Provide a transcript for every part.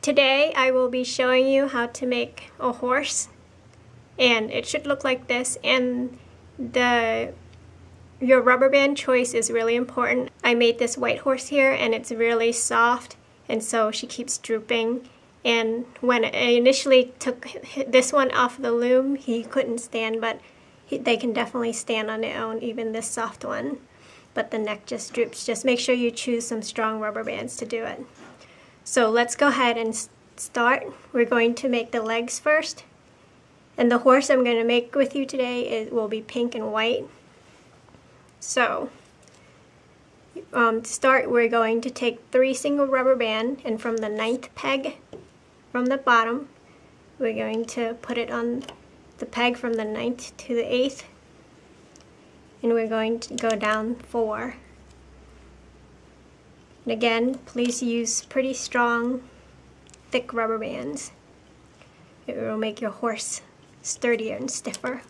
Today I will be showing you how to make a horse, and it should look like this, and your rubber band choice is really important. I made this white horse here and it's really soft, and so she keeps drooping, and when I initially took this one off the loom he couldn't stand, but they can definitely stand on their own, even this soft one, but the neck just droops. Just make sure you choose some strong rubber bands to do it. So let's go ahead and start. We're going to make the legs first. And the horse I'm going to make with you today will be pink and white. So to start, we're going to take 3 single rubber band, and from the 9th peg from the bottom, we're going to put it on the peg from the 9th to the 8th. And we're going to go down 4. And again, please use pretty strong, thick rubber bands. It will make your horse sturdier and stiffer.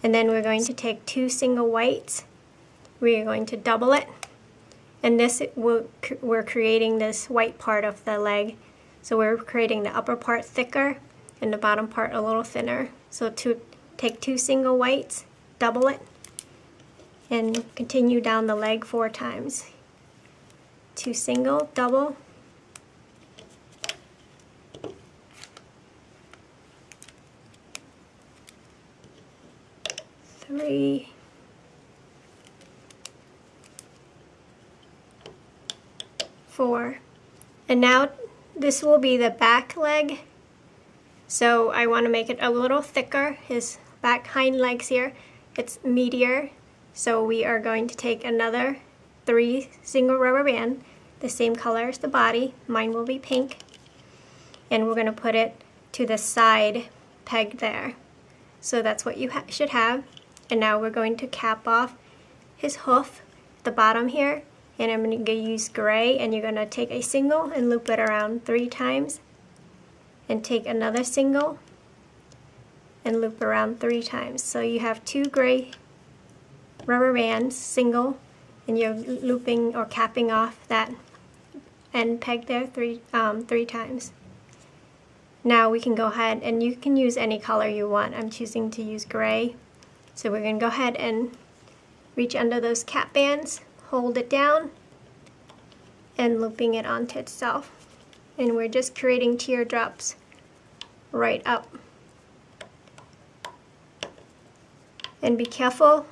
And then we're going to take 2 single whites. We are going to double it. And we're creating this white part of the leg. So we're creating the upper part thicker and the bottom part a little thinner. So take 2 single whites, double it, and continue down the leg 4 times. 2 single, double, 3, 4, and now this will be the back leg. So I want to make it a little thicker. His back hind legs here, it's meatier. So we are going to take another 3 single rubber band, the same color as the body. Mine will be pink. And we're going to put it to the side peg there. So that's what you should have. And now we're going to cap off his hoof, the bottom here. And I'm going to use gray, and you're going to take a single and loop it around 3 times. And take another single and loop around 3 times. So you have 2 gray rubber bands, single, and you're looping or capping off that end peg there 3 times. Now we can go ahead, and you can use any color you want. I'm choosing to use gray. So we're going to go ahead and reach under those cap bands, hold it down, and looping it onto itself. And we're just creating teardrops right up. And be careful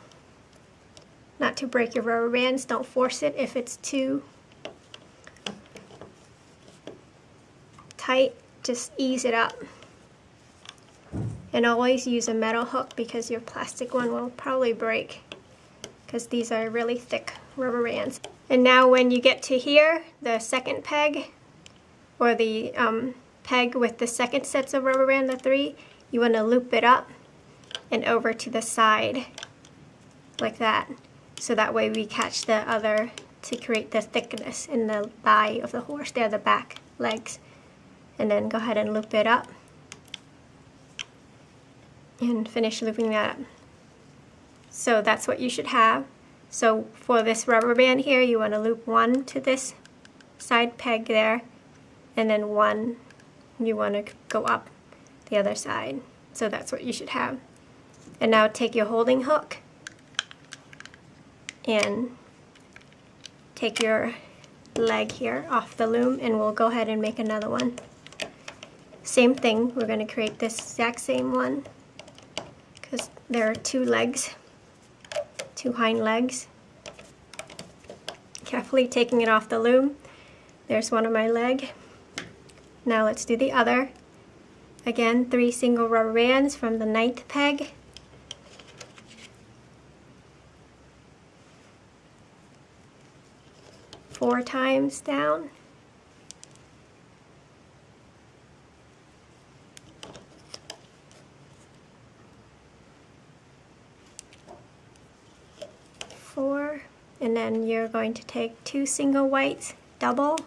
not to break your rubber bands. Don't force it if it's too tight. Just ease it up. And always use a metal hook, because your plastic one will probably break, because these are really thick rubber bands. And now when you get to here, the second peg, or the peg with the second sets of rubber band, the 3, you want to loop it up and over to the side like that. So that way we catch the other to create the thickness in the thigh of the horse. They're the back legs. And then go ahead and loop it up and finish looping that up. So that's what you should have. So for this rubber band here, you want to loop 1 to this side peg there, and then 1 you want to go up the other side. So that's what you should have. And now take your holding hook and take your leg here off the loom, and we'll go ahead and make another one. Same thing, we're going to create this exact same one, because there are 2 legs, 2 hind legs. Carefully taking it off the loom. There's one of my leg. Now let's do the other. Again, 3 single rubber bands from the 9th peg. Four times down. Four, and then you're going to take 2 single whites, double,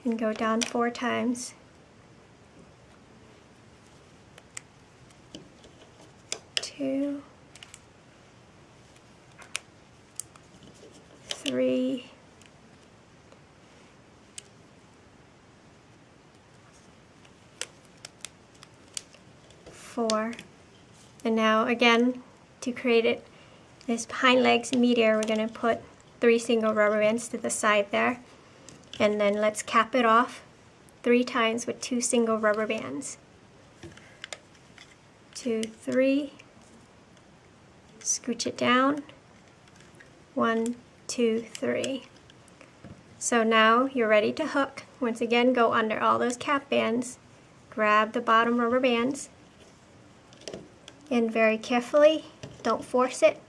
and go down 4 times. 2, 3, 4. And now again, to create it, this hind legs meteor, we're going to put 3 single rubber bands to the side there. And then let's cap it off 3 times with 2 single rubber bands. 2, 3. Scooch it down. 1, 2, 3. So now you're ready to hook. Once again, go under all those cap bands, grab the bottom rubber bands, and very carefully, don't force it,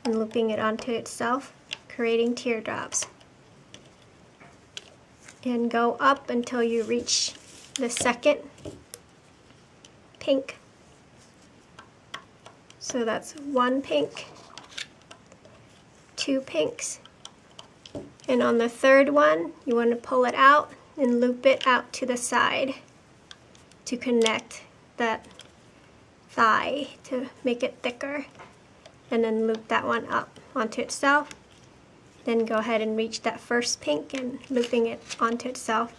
and looping it onto itself, creating teardrops. And go up until you reach the second pink. So that's 1 pink, 2 pinks, and on the third one, you want to pull it out and loop it out to the side to connect that thigh to make it thicker, and then loop that one up onto itself. Then go ahead and reach that first pink and looping it onto itself.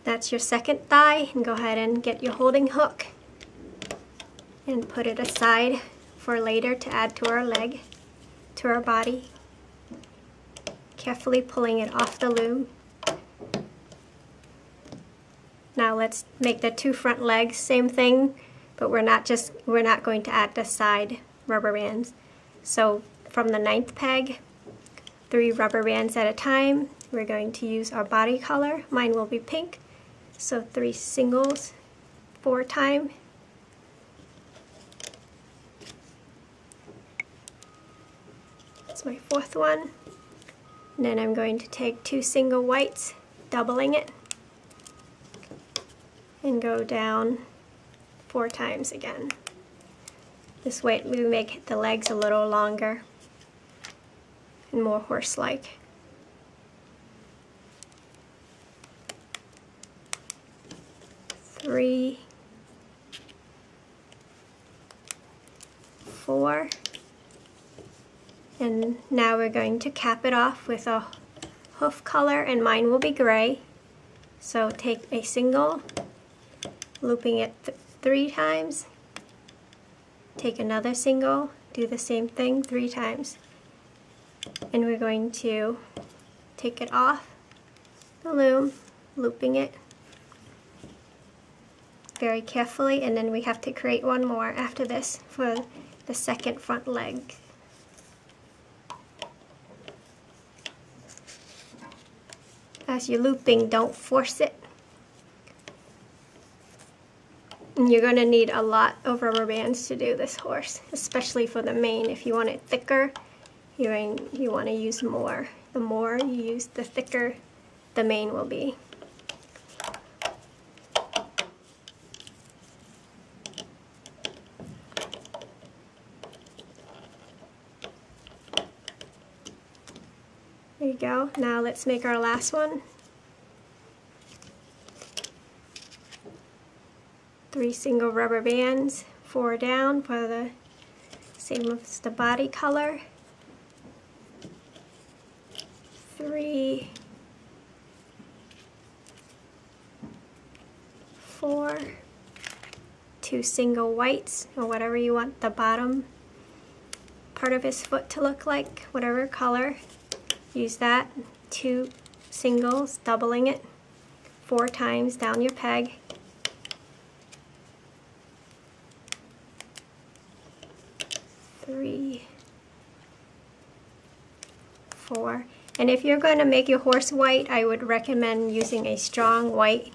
That's your second thigh, and go ahead and get your holding hook and put it aside for later to add to our leg, to our body. Carefully pulling it off the loom. Now let's make the 2 front legs, same thing, but we're not going to add the side rubber bands. So from the 9th peg, 3 rubber bands at a time, we're going to use our body color. Mine will be pink, so 3 singles, 4 times. That's my 4th one. And then I'm going to take 2 single whites, doubling it, and go down 4 times again. This way we make the legs a little longer and more horse-like. Three, 4. And now we're going to cap it off with a hoof color, and mine will be gray. So take a single, looping it 3 times, take another single, do the same thing 3 times. And we're going to take it off the loom, looping it very carefully, and then we have to create one more after this for the second front leg. As you're looping, don't force it. And you're going to need a lot of rubber bands to do this horse, especially for the mane. If you want it thicker, you want to use more. The more you use, the thicker the mane will be. There you go. Now let's make our last one. 3 single rubber bands, 4 down for the same as the body color. 3, 4, 2 single whites, or whatever you want the bottom part of his foot to look like, whatever color. Use that. 2 singles, doubling it 4 times down your peg. 3, 4. And if you're going to make your horse white, I would recommend using a strong white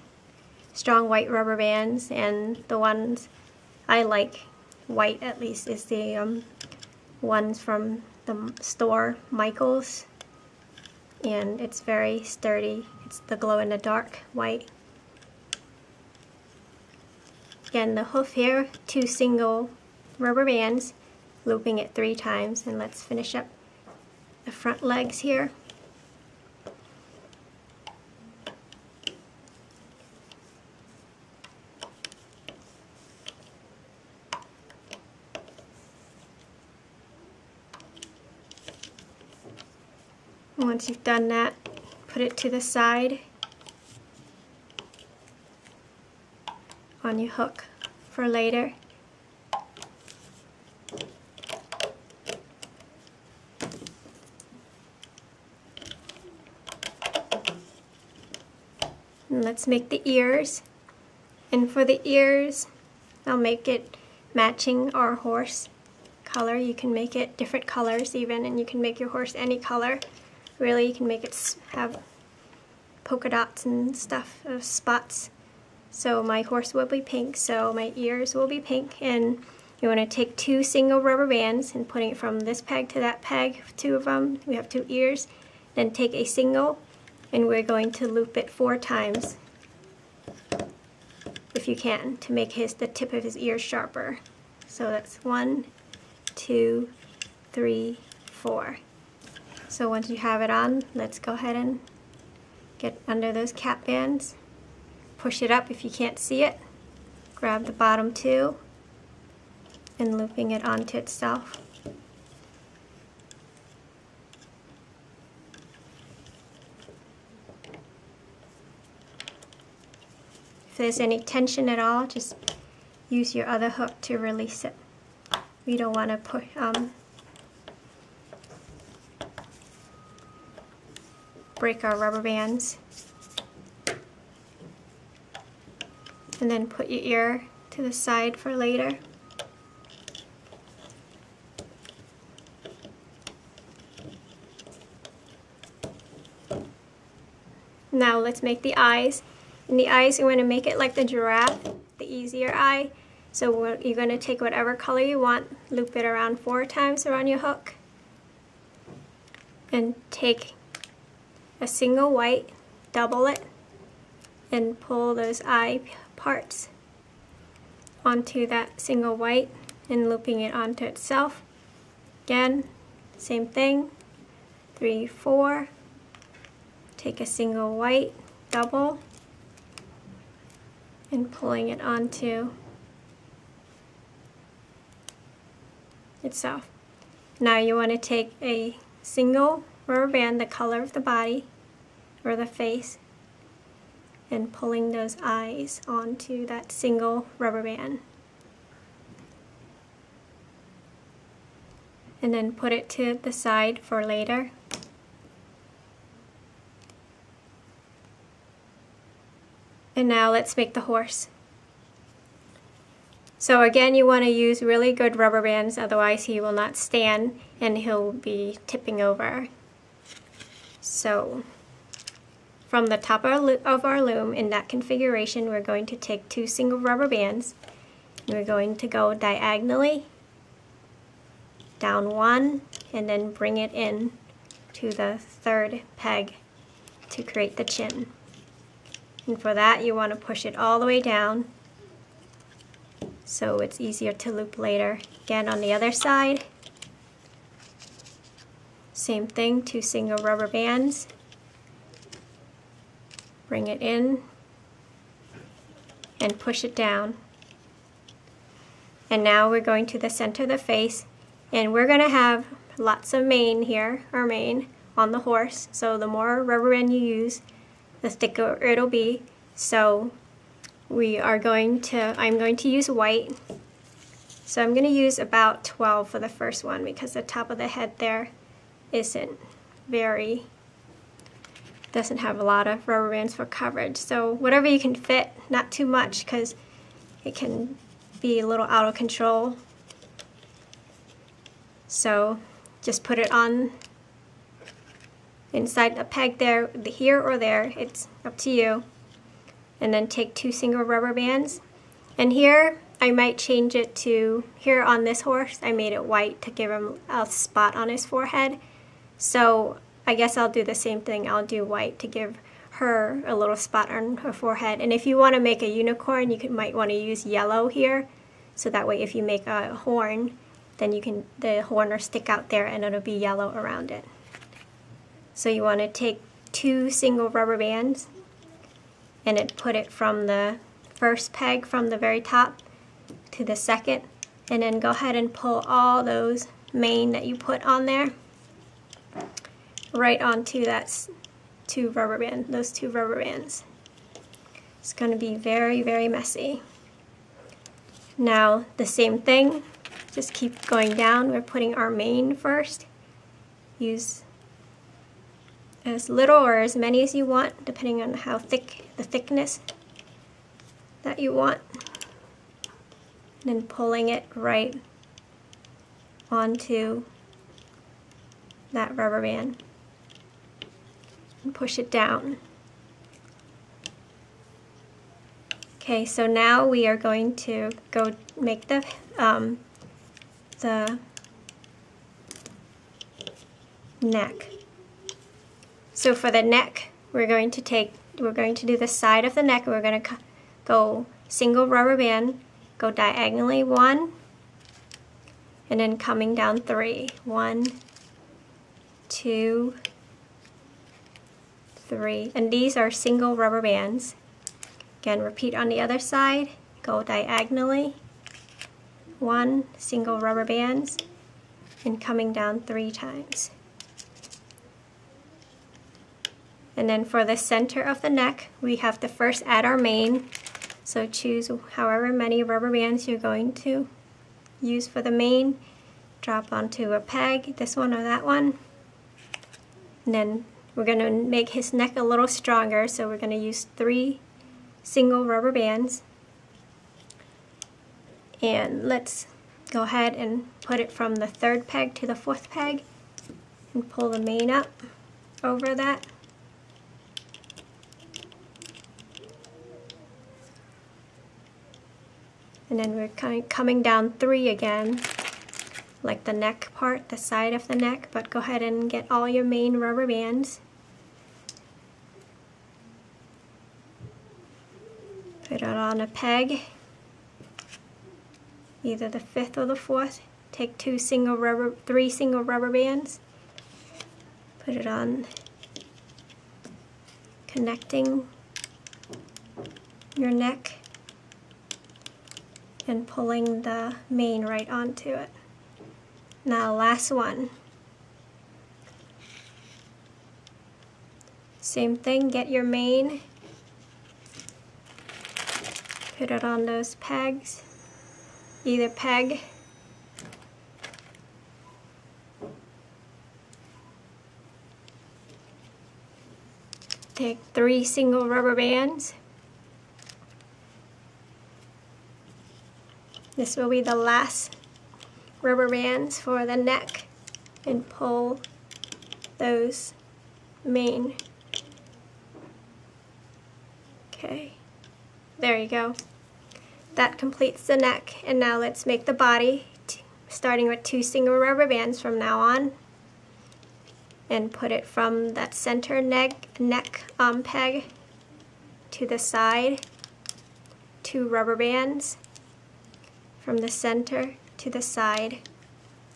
rubber bands, and the ones I like white at least is the ones from the store, Michael's, and it's very sturdy. It's the glow-in-the-dark white. Again, the hoof here, 2 single rubber bands, looping it 3 times, and let's finish up the front legs here. Once you've done that, put it to the side on your hook for later. And let's make the ears. And for the ears, I'll make it matching our horse color. You can make it different colors even, and you can make your horse any color. Really, you can make it have polka dots and stuff, spots. So my horse will be pink, so my ears will be pink. And you want to take 2 single rubber bands and putting it from this peg to that peg, 2 of them. We have 2 ears. Then take a single, and we're going to loop it 4 times, if you can, to make the tip of his ear sharper. So that's 1, 2, 3, 4. So once you have it on, let's go ahead and get under those cap bands. Push it up if you can't see it. Grab the bottom 2 and looping it onto itself. If there's any tension at all, just use your other hook to release it. We don't want to push, break our rubber bands. And then put your ear to the side for later. Now let's make the eyes. And the eyes, you want to make it like the giraffe, the easier eye. So you're going to take whatever color you want, loop it around 4 times around your hook, and take a single white, double it, and pull those eye parts onto that single white and looping it onto itself. Again, same thing, 3, 4, take a single white, double, and pulling it onto itself. Now you want to take a single rubber band, the color of the body or the face, and pulling those eyes onto that single rubber band. And then put it to the side for later. And now let's make the horse. So again, you want to use really good rubber bands, otherwise he will not stand and he'll be tipping over. So from the top of our loom in that configuration, we're going to take 2 single rubber bands. And we're going to go diagonally down 1 and then bring it in to the 3rd peg to create the chin. And for that, you want to push it all the way down so it's easier to loop later. Again, on the other side, same thing, 2 single rubber bands. Bring it in and push it down. And now we're going to the center of the face, and we're going to have lots of mane here, or mane, on the horse. So the more rubber band you use, the thicker it'll be. So I'm going to use white. So I'm going to use about 12 for the first one because the top of the head there doesn't have a lot of rubber bands for coverage. So whatever you can fit, not too much because it can be a little out of control. So just put it on inside the peg there, here or there, it's up to you. And then take 2 single rubber bands. And here I might change it to, here on this horse, I made it white to give him a spot on his forehead. So I guess I'll do the same thing. I'll do white to give her a little spot on her forehead. And if you want to make a unicorn, you might want to use yellow here. So that way if you make a horn, then the horn will stick out there and it'll be yellow around it. So you want to take 2 single rubber bands and put it from the first peg from the very top to the second, and then go ahead and pull all those mane that you put on there right onto those 2 rubber bands. It's going to be very, very messy. Now the same thing, just keep going down. We're putting our mane first. Use as little or as many as you want, depending on how thick, the thickness that you want. And then pulling it right onto that rubber band and push it down. Okay, so now we are going to go make the neck. So for the neck, we're going to do the side of the neck. We're going to go single rubber band, go diagonally 1, and then coming down 3. 1, 2, 3. And these are single rubber bands. Again, repeat on the other side. Go diagonally 1, single rubber bands, and coming down 3 times. And then for the center of the neck, we have to first add our mane. So choose however many rubber bands you're going to use for the mane. Drop onto a peg, this one or that one. And then we're going to make his neck a little stronger, so we're going to use 3 single rubber bands. And let's go ahead and put it from the 3rd peg to the 4th peg and pull the mane up over that. And then we're coming down 3 again, like the neck part, the side of the neck, but go ahead and get all your main rubber bands. Put it on a peg, either the 5th or the 4th. Take 3 single rubber bands. Put it on, connecting your neck and pulling the mane right onto it. Now last one. Same thing, get your mane, put it on those pegs, either peg, take 3 single rubber bands. This will be the last rubber bands for the neck, and pull those mane. Okay, there you go. That completes the neck, and now let's make the body, starting with 2 single rubber bands from now on, and put it from that center neck peg to the side, 2 rubber bands from the center to the side,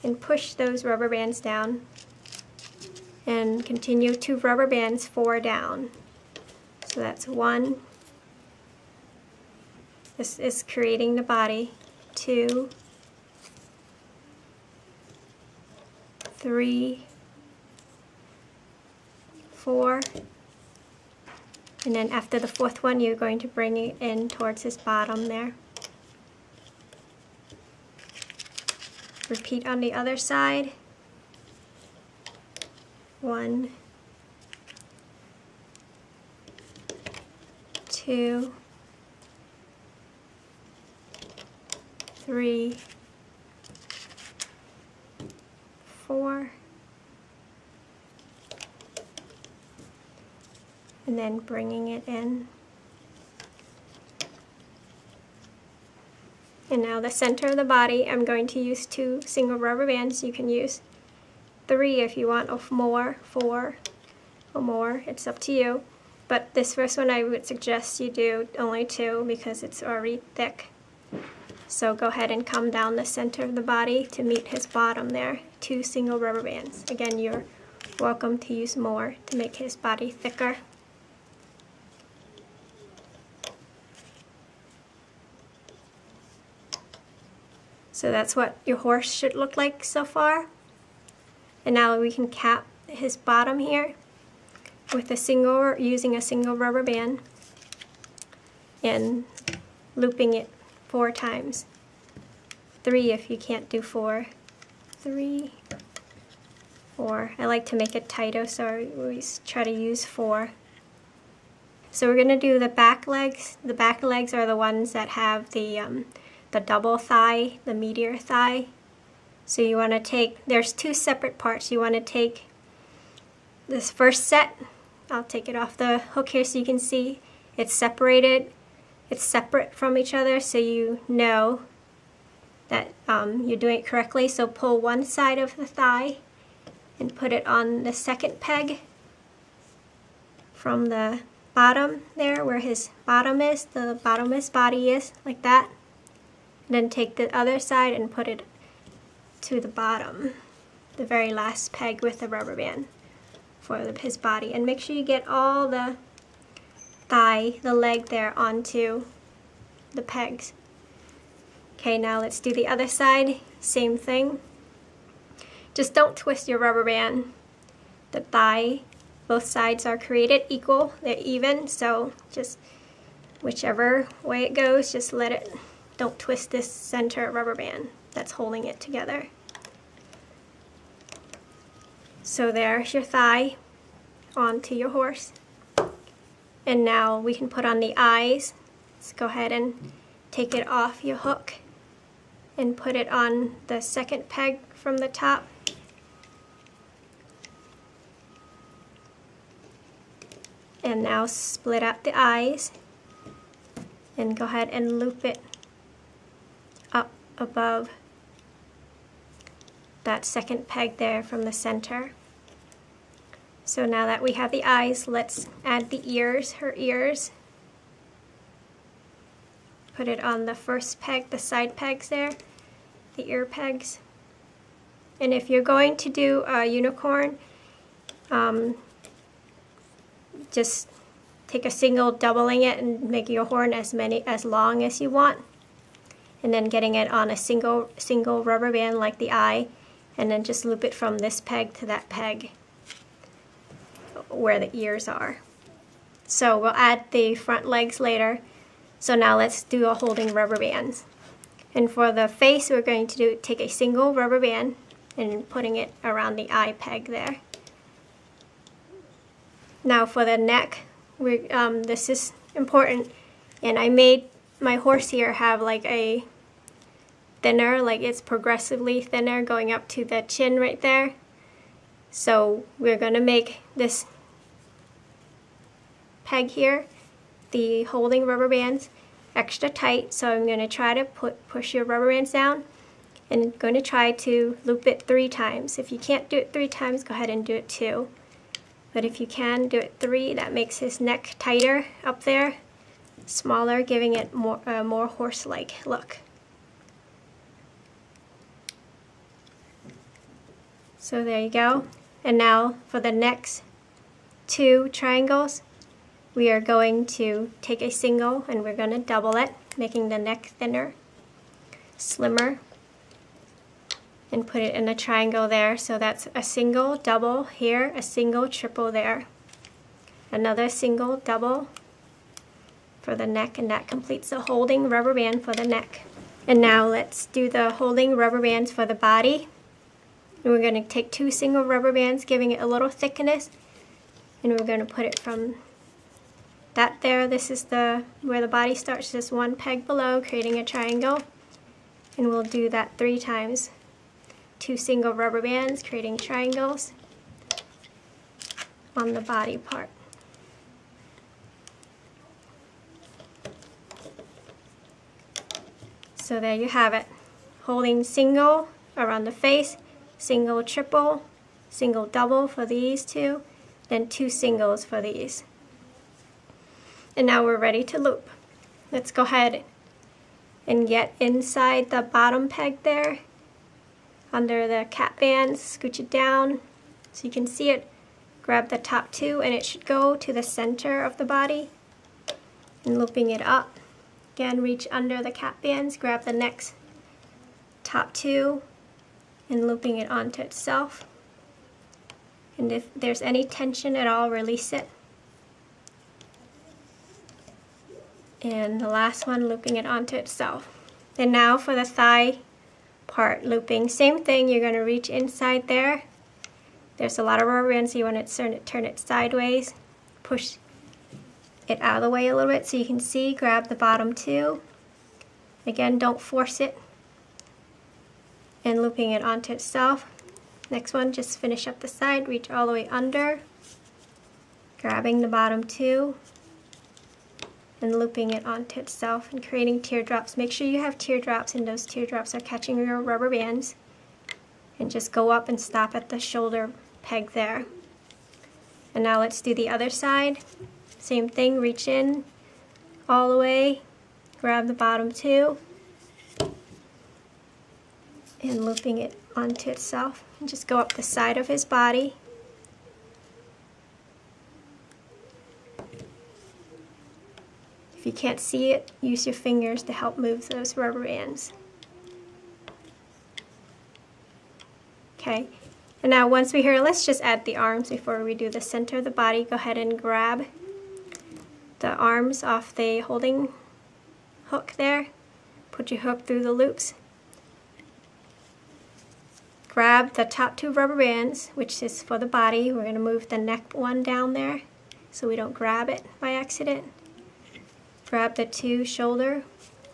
and push those rubber bands down, and continue 2 rubber bands 4 down. So that's 1. This is creating the body. 2, 3, 4, and then after the 4th one, you're going to bring it in towards his bottom there. Repeat on the other side. 1, 2, 3, 4, and then bringing it in. And now the center of the body, I'm going to use 2 single rubber bands. You can use 3 if you want, or more, 4 or more, it's up to you. But this first one I would suggest you do only 2 because it's already thick. So go ahead and come down the center of the body to meet his bottom there. 2 single rubber bands. Again, you're welcome to use more to make his body thicker. So that's what your horse should look like so far. And now we can cap his bottom here with using a single rubber band and looping it 4 times. 3 if you can't do 4. 3, 4. I like to make it tighter, so I always try to use 4. So we're going to do the back legs. The back legs are the ones that have the double thigh, the meteor thigh. So you want to take, there's 2 separate parts. You want to take this first set. I'll take it off the hook here so you can see. It's separated. It's separate from each other, so you know that you're doing it correctly. So pull one side of the thigh and put it on the second peg from the bottom there where his bottom is, the bottom of his body is, like that. And then take the other side and put it to the bottom, the very last peg with the rubber band for his body. And make sure you get all the thigh, the leg there onto the pegs. Okay, now let's do the other side. Same thing. Just don't twist your rubber band. The thigh, both sides are created equal, they're even, so just whichever way it goes, just let it, don't twist this center rubber band that's holding it together. So there's your thigh onto your horse. And now we can put on the eyes. Let's go ahead and take it off your hook and put it on the second peg from the top. And now split out the eyes and go ahead and loop it up above that second peg there from the center. So now that we have the eyes, let's add the ears, her ears. Put it on the first peg, the side pegs there, the ear pegs. And if you're going to do a unicorn, just take a single, doubling it, and make your horn as long as you want. And then getting it on a single rubber band like the eye, and then just loop it from this peg to that peg where the ears are. So we'll add the front legs later. So now let's do a holding rubber bands. And for the face, we're going to take a single rubber band and putting it around the eye peg there. Now for the neck, this is important, and I made my horse here have like a thinner, like it's progressively thinner going up to the chin right there. So we're going to make this peg here, the holding rubber bands, extra tight. So I'm going to try to push your rubber bands down, and I'm going to try to loop it 3 times. If you can't do it 3 times, go ahead and do it 2. But if you can do it 3, that makes his neck tighter up there, smaller, giving it more horse-like look. So there you go. And now for the next 2 triangles, we are going to take a single and we're going to double it, making the neck thinner, slimmer, and put it in a triangle there. So that's a single, double here, a single, triple there. Another single, double for the neck, and that completes the holding rubber band for the neck. And now let's do the holding rubber bands for the body. And we're going to take 2 single rubber bands, giving it a little thickness, and we're going to put it from that there. This is where the body starts, just 1 peg below, creating a triangle. And we'll do that 3 times. 2 single rubber bands, creating triangles on the body part. So there you have it. Holding single around the face, single, triple, single, double for these 2, then 2 singles for these. And now we're ready to loop. Let's go ahead and get inside the bottom peg there, under the cap bands, scooch it down so you can see it. Grab the top 2 and it should go to the center of the body. And looping it up. Again, reach under the cap bands, grab the next top 2 and looping it onto itself. And if there's any tension at all, release it. And the last one, looping it onto itself. And now for the thigh part looping. Same thing, you're going to reach inside there. There's a lot of rubber bands, so you want to turn it sideways. Push it out of the way a little bit so you can see. Grab the bottom two. Again, don't force it. And looping it onto itself. Next one, just finish up the side, reach all the way under. Grabbing the bottom two. And looping it onto itself and creating teardrops. Make sure you have teardrops and those teardrops are catching your rubber bands. And just go up and stop at the shoulder peg there. And now let's do the other side. Same thing, reach in all the way, grab the bottom two, and looping it onto itself. And just go up the side of his body. If you can't see it, use your fingers to help move those rubber bands. Okay, and now once we're here, let's just add the arms before we do the center of the body. Go ahead and grab the arms off the holding hook there. Put your hook through the loops. Grab the top two rubber bands, which is for the body. We're going to move the neck one down there so we don't grab it by accident. Grab the two shoulder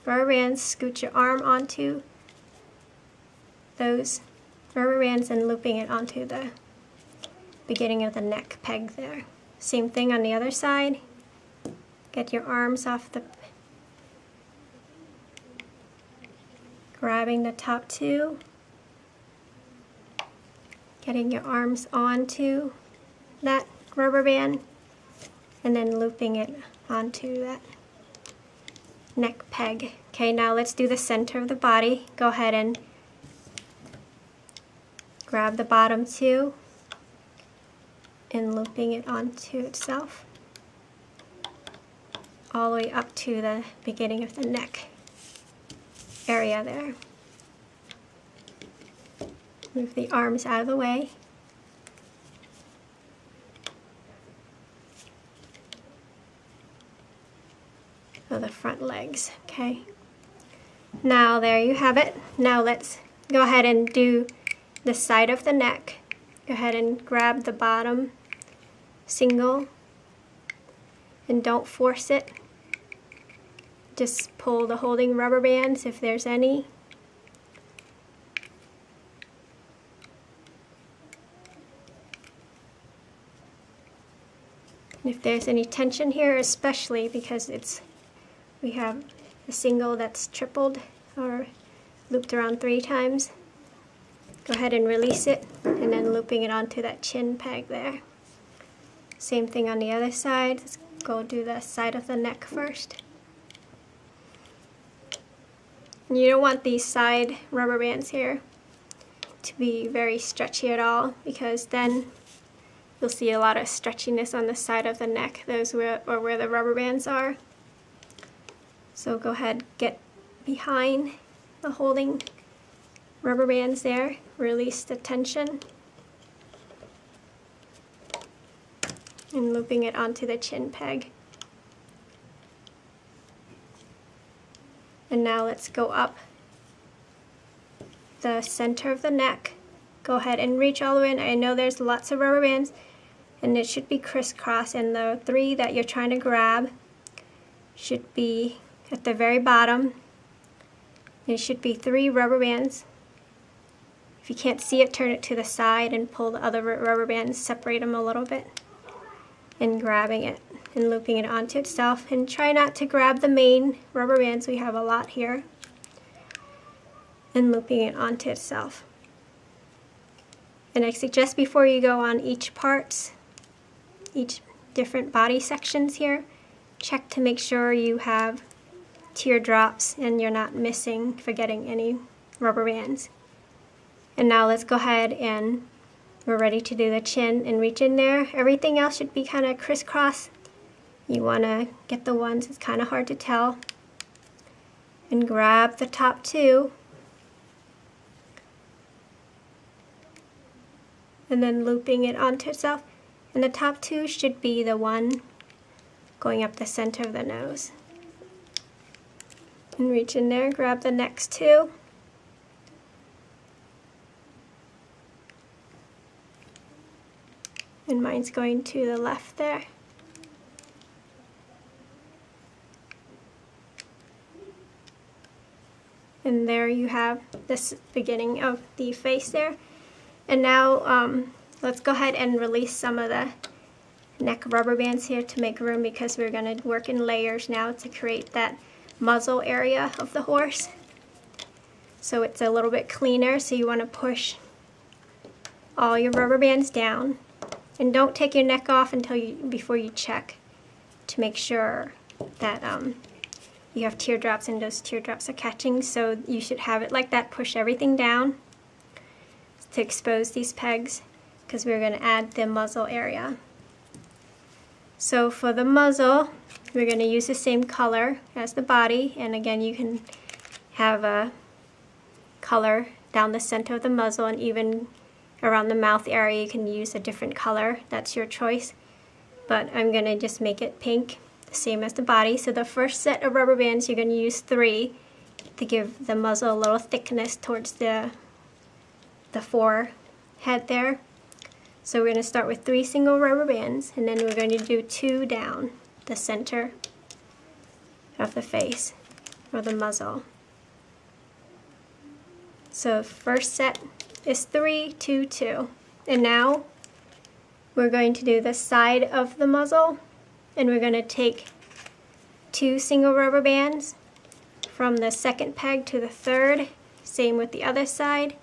rubber bands, scoot your arm onto those rubber bands and looping it onto the beginning of the neck peg there. Same thing on the other side. Get your arms off the, grabbing the top two, getting your arms onto that rubber band, and then looping it onto that neck peg. Okay, now let's do the center of the body. Go ahead and grab the bottom two and looping it onto itself all the way up to the beginning of the neck area there. Move the arms out of the way. For the front legs, okay? Now there you have it. Now let's go ahead and do the side of the neck. Go ahead and grab the bottom single and don't force it. Just pull the holding rubber bands if there's any. And if there's any tension here, especially because we have a single that's tripled or looped around 3 times, go ahead and release it and then looping it onto that chin peg there. Same thing on the other side. Let's go do the side of the neck first. And you don't want these side rubber bands here to be very stretchy at all, because then you'll see a lot of stretchiness on the side of the neck, those where the rubber bands are. So go ahead, get behind the holding rubber bands there, release the tension, and looping it onto the chin peg. And now let's go up the center of the neck. Go ahead and reach all the way in. I know there's lots of rubber bands and it should be crisscross, and the 3 that you're trying to grab should be at the very bottom. It should be 3 rubber bands. If you can't see it, turn it to the side and pull the other rubber bands, separate them a little bit, and grabbing it and looping it onto itself. And try not to grab the main rubber bands, we have a lot here, and looping it onto itself. And I suggest before you go on each different body sections here, check to make sure you have teardrops and you're not forgetting any rubber bands. And now let's go ahead and we're ready to do the chin and reach in there. Everything else should be kind of crisscross. You want to get the ones it's kind of hard to tell. And grab the top 2. And then looping it onto itself. And the top 2 should be the one going up the center of the nose. And reach in there, grab the next 2. and mine's going to the left there. And there you have this beginning of the face there. And now let's go ahead and release some of the neck rubber bands here to make room, because we're going to work in layers now to create that muzzle area of the horse. So it's a little bit cleaner, so you want to push all your rubber bands down. And don't take your neck off before you check to make sure that you have teardrops and those teardrops are catching. So you should have it like that. Push everything down to expose these pegs, because we're going to add the muzzle area. So for the muzzle, we're going to use the same color as the body, and again you can have a color down the center of the muzzle, and even around the mouth area you can use a different color. That's your choice, but I'm going to just make it pink, the same as the body. So the first set of rubber bands, you're going to use 3 to give the muzzle a little thickness towards the forehead there. So we're going to start with 3 single rubber bands, and then we're going to do 2 down the center of the face, or the muzzle. So first set is 3, 2, 2. And now we're going to do the side of the muzzle, and we're going to take 2 single rubber bands from the second peg to the third. Same with the other side.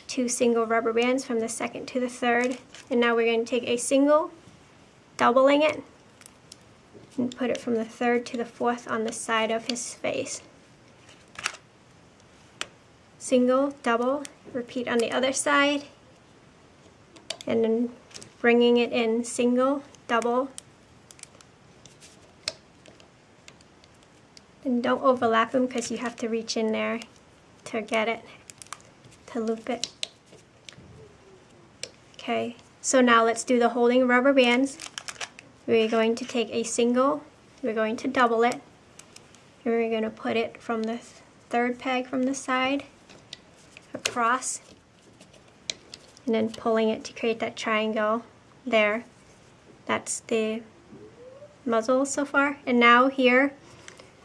2 single rubber bands from the second to the third. And now we're going to take a single, doubling it, and put it from the third to the fourth on the side of his face. Single, double, repeat on the other side, and then bringing it in single, double, and don't overlap them because you have to reach in there to get it, to loop it. Okay, so now let's do the holding rubber bands. We're going to take a single, we're going to double it, and we're going to put it from the third peg from the side across, and then pulling it to create that triangle there. That's the muzzle so far. And now here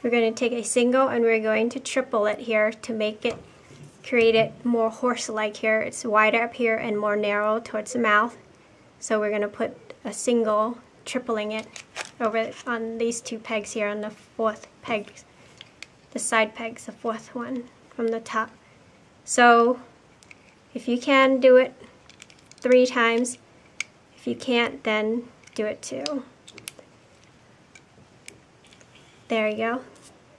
we're going to take a single and we're going to triple it here to make it, create it more horse-like here. It's wider up here and more narrow towards the mouth. So we're going to put a single, tripling it over on these 2 pegs here on the fourth peg, the side pegs, the fourth one from the top. So if you can, do it 3 times. If you can't, then do it 2. There you go.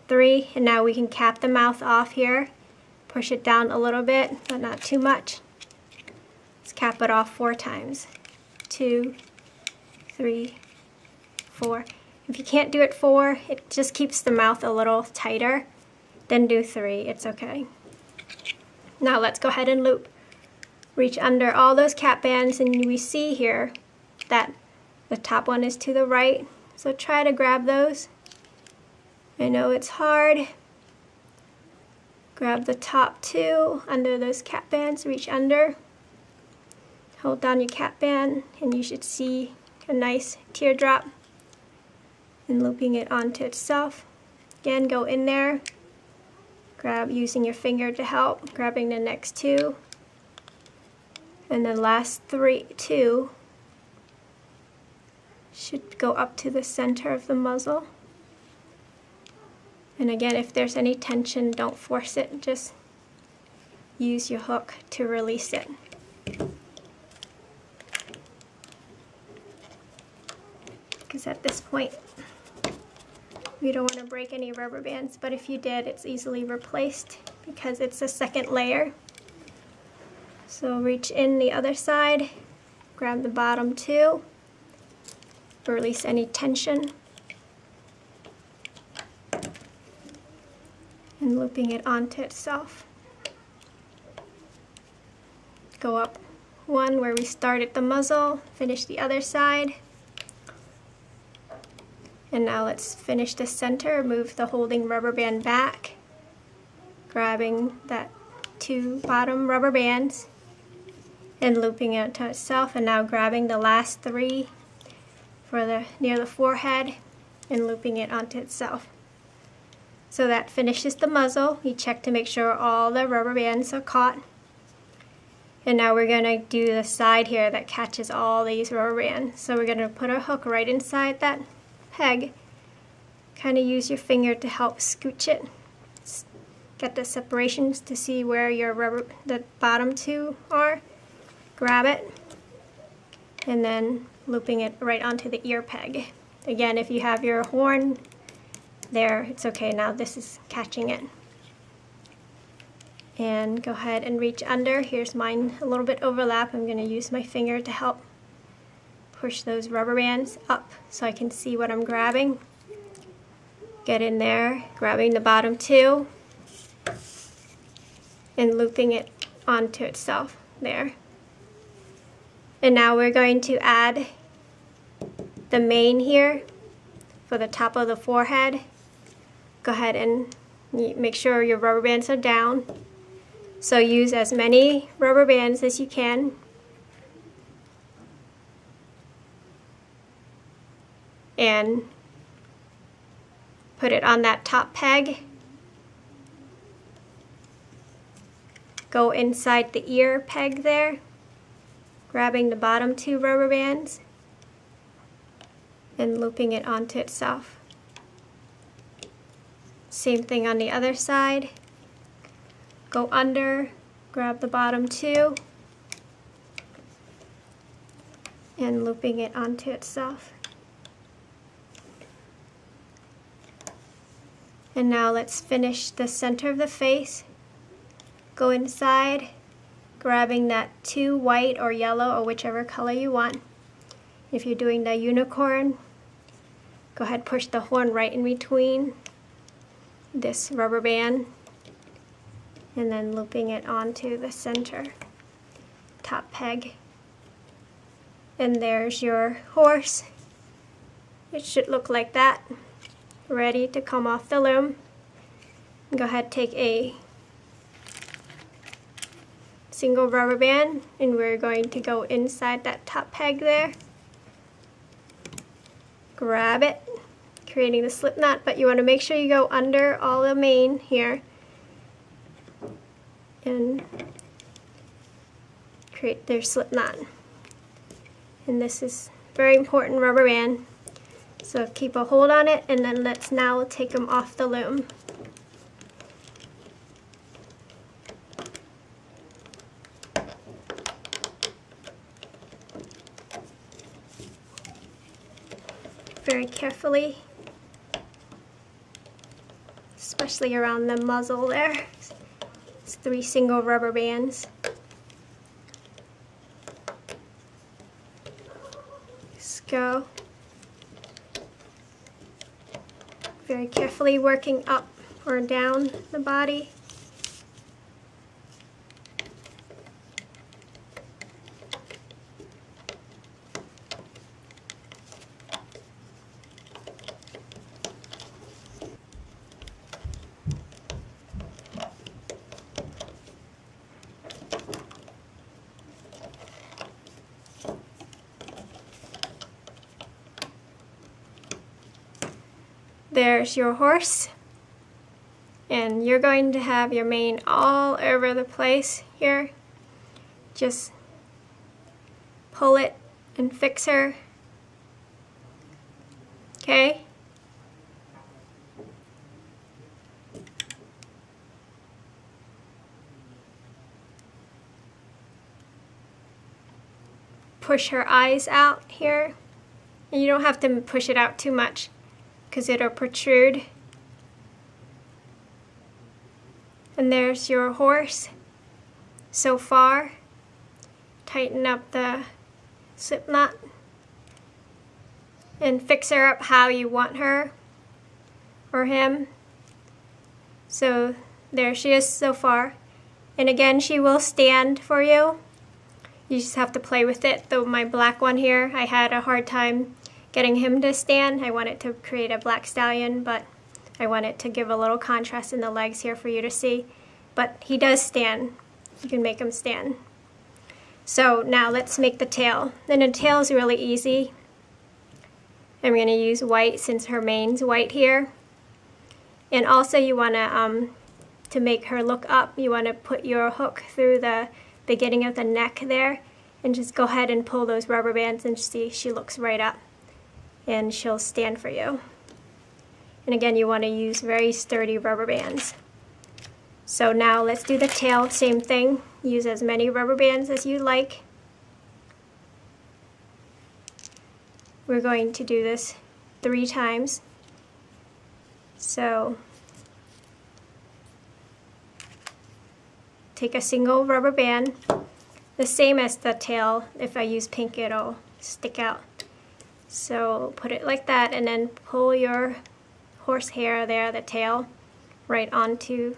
3, and now we can cap the mouth off here. Push it down a little bit, but not too much. Let's cap it off 4 times. 2, 3, 4. If you can't do it 4, it just keeps the mouth a little tighter. Then do 3, it's okay. Now let's go ahead and loop. Reach under all those cap bands, and we see here that the top one is to the right. So try to grab those. I know it's hard. Grab the top 2 under those cap bands, reach under. Hold down your cap band, and you should see a nice teardrop. And looping it onto itself. Again, go in there. Grab using your finger to help, grabbing the next 2, and the last 2 should go up to the center of the muzzle. And again, if there's any tension, don't force it, just use your hook to release it. Because at this point, we don't want to break any rubber bands, but if you did, it's easily replaced because it's a second layer. So reach in the other side, grab the bottom 2, release any tension, and looping it onto itself. Go up 1 where we started the muzzle, finish the other side. And now let's finish the center, move the holding rubber band back, grabbing that 2 bottom rubber bands, and looping it to itself, and now grabbing the last 3 for near the forehead and looping it onto itself. So that finishes the muzzle. You check to make sure all the rubber bands are caught. And now we're going to do the side here that catches all these rubber bands. So we're going to put our hook right inside that peg. Kind of use your finger to help scooch it. Get the separations to see where the bottom 2 are. Grab it. And then looping it right onto the ear peg. Again, if you have your horn there, it's okay. Now this is catching it. And go ahead and reach under. Here's mine a little bit overlap. I'm going to use my finger to help push those rubber bands up so I can see what I'm grabbing. Get in there, grabbing the bottom 2 and looping it onto itself there. And now we're going to add the mane here for the top of the forehead. Go ahead and make sure your rubber bands are down. So use as many rubber bands as you can. And put it on that top peg. Go inside the ear peg there, grabbing the bottom 2 rubber bands and looping it onto itself. Same thing on the other side. Go under, grab the bottom 2 and looping it onto itself. And now let's finish the center of the face. Go inside, grabbing that 2 white or yellow or whichever color you want. If you're doing the unicorn, go ahead, push the horn right in between this rubber band and then looping it onto the center top peg. And there's your horse. It should look like that, ready to come off the loom. Go ahead, take a single rubber band and we're going to go inside that top peg there. Grab it, creating the slip knot, but you want to make sure you go under all the mane here and create their slip knot. And this is very important rubber band, so keep a hold on it, and then let's now take them off the loom. Very carefully, especially around the muzzle there. It's 3 single rubber bands. Just go. Very carefully working up or down the body. There's your horse, and you're going to have your mane all over the place here. Just pull it and fix her. Okay? Push her eyes out here, and you don't have to push it out too much because it'll protrude. And there's your horse so far. Tighten up the slip knot and fix her up how you want her or him. So there she is so far. And again, she will stand for you. You just have to play with it. Though my black one here, I had a hard time getting him to stand. I wanted to create a black stallion, but I wanted to give a little contrast in the legs here for you to see. But he does stand. You can make him stand. So now let's make the tail. And the tail is really easy. I'm going to use white since her mane's white here. And also you want to make her look up, you want to put your hook through the beginning of the neck there and just go ahead and pull those rubber bands and see she looks right up and she'll stand for you. And again, you want to use very sturdy rubber bands. So now let's do the tail, same thing. Use as many rubber bands as you like. We're going to do this 3 times. So take a single rubber band, the same as the tail. If I use pink, it'll stick out. So put it like that and then pull your horsehair there, the tail, right onto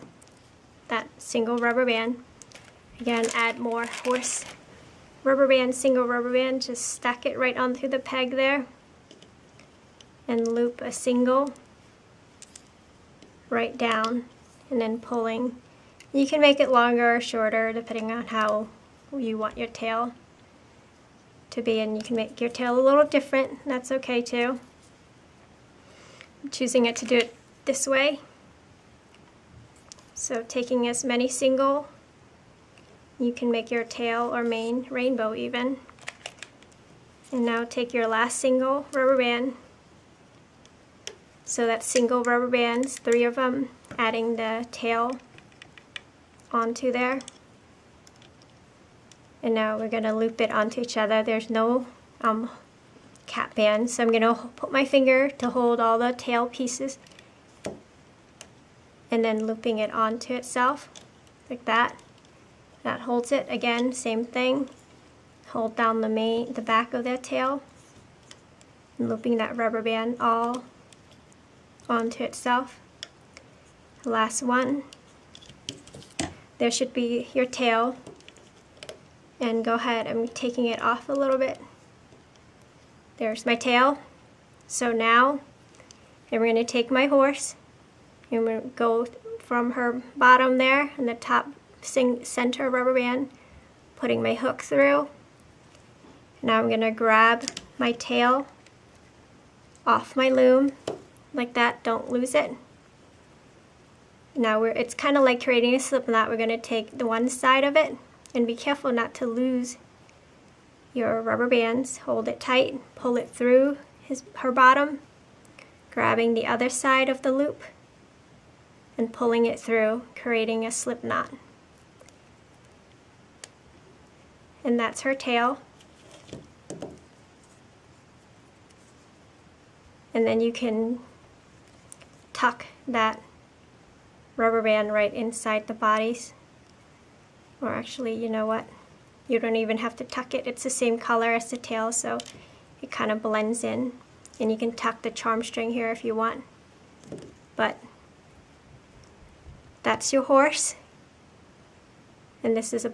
that single rubber band. Again, add more horse rubber band, single rubber band, just stack it right onto the peg there and loop a single right down and then pulling. You can make it longer or shorter depending on how you want your tail to be, and you can make your tail a little different. That's okay too. I'm choosing it to do it this way. So taking as many single, you can make your tail or mane rainbow even. And now take your last single rubber band. So that's single rubber bands, 3 of them, adding the tail onto there. And now we're going to loop it onto each other. There's no cap band, so I'm going to put my finger to hold all the tail pieces and then looping it onto itself like that. That holds it. Again, same thing. Hold down the back of the tail and looping that rubber band all onto itself. Last one. There should be your tail. And go ahead, I'm taking it off a little bit. There's my tail. So now I'm going to take my horse and we're going to go from her bottom there and the top center rubber band, putting my hook through. Now I'm going to grab my tail off my loom like that, don't lose it. Now it's kind of like creating a slip knot. We're going to take the one side of it and be careful not to lose your rubber bands. Hold it tight, pull it through her bottom, grabbing the other side of the loop and pulling it through, creating a slip knot. And that's her tail. And then you can tuck that rubber band right inside the bodies. Or actually, you know what? You don't even have to tuck it. It's the same color as the tail, so it kind of blends in. And you can tuck the charm string here if you want. But that's your horse. And this is a